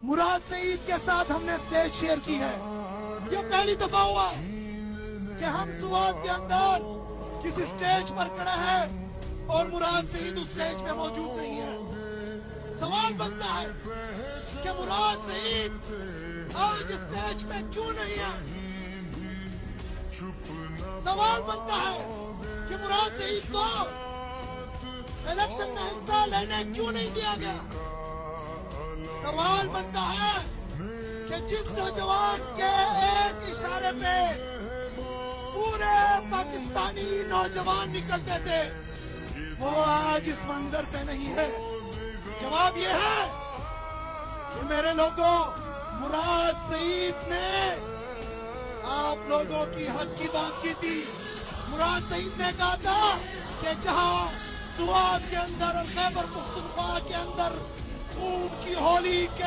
مراد سعید کے ساتھ ہم نے اسٹیج شیئر کی ہے. یہ پہلی دفعہ ہوا کہ ہم سوات کے اندر کسی اسٹیج پر کھڑے ہیں اور مراد سعید اس اسٹیج پہ موجود نہیں ہے. سوال بنتا ہے کہ مراد سعید آج اسٹیج پہ کیوں نہیں ہے؟ سوال بنتا ہے کہ مراد سعید کو الیکشن میں حصہ لینے کیوں نہیں دیا گیا؟ سوال بنتا ہے کہ جس نوجوان کے ایک اشارے پہ پورے پاکستانی نوجوان نکلتے تھے وہ آج اس منظر پہ نہیں ہے. جواب یہ ہے کہ میرے لوگوں، مراد سعید نے آپ لوگوں کی حق کی بات کی تھی. مراد سعید نے کہا تھا کہ جہاں سوات کے اندر اور خیبر پختونخوا کے اندر خون کی ہولی کے